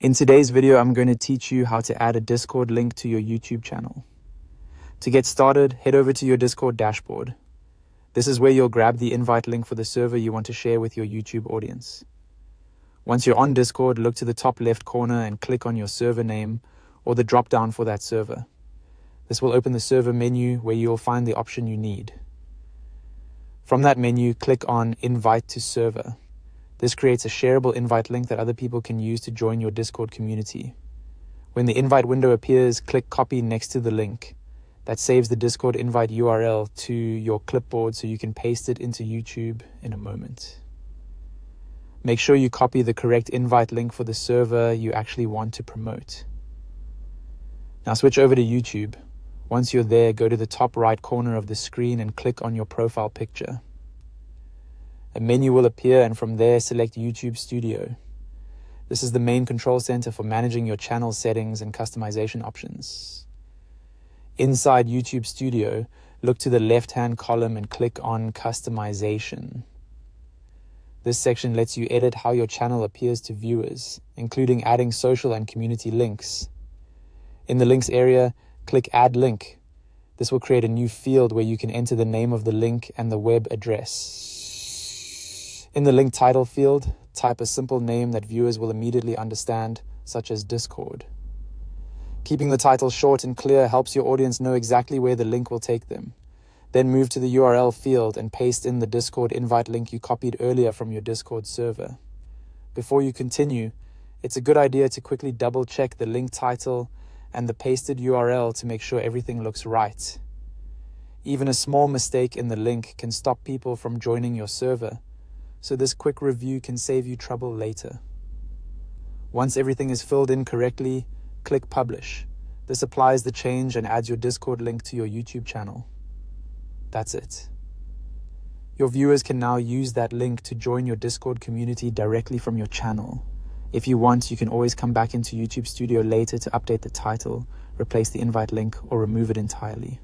In today's video, I'm going to teach you how to add a Discord link to your YouTube channel. To get started, head over to your Discord dashboard. This is where you'll grab the invite link for the server you want to share with your YouTube audience. Once you're on Discord, look to the top left corner and click on your server name or the drop-down for that server. This will open the server menu where you'll find the option you need. From that menu, click on Invite to Server. This creates a shareable invite link that other people can use to join your Discord community. When the invite window appears, click Copy next to the link. That saves the Discord invite URL to your clipboard so you can paste it into YouTube in a moment. Make sure you copy the correct invite link for the server you actually want to promote. Now switch over to YouTube. Once you're there, go to the top right corner of the screen and click on your profile picture. A menu will appear, and from there select YouTube Studio. This is the main control center for managing your channel settings and customization options. Inside YouTube Studio, look to the left-hand column and click on Customization. This section lets you edit how your channel appears to viewers, including adding social and community links. In the links area, click Add Link. This will create a new field where you can enter the name of the link and the web address. In the link title field, type a simple name that viewers will immediately understand, such as Discord. Keeping the title short and clear helps your audience know exactly where the link will take them. Then move to the URL field and paste in the Discord invite link you copied earlier from your Discord server. Before you continue, it's a good idea to quickly double-check the link title and the pasted URL to make sure everything looks right. Even a small mistake in the link can stop people from joining your server, so this quick review can save you trouble later. Once everything is filled in correctly, click Publish. This applies the change and adds your Discord link to your YouTube channel. That's it. Your viewers can now use that link to join your Discord community directly from your channel. If you want, you can always come back into YouTube Studio later to update the title, replace the invite link, or remove it entirely.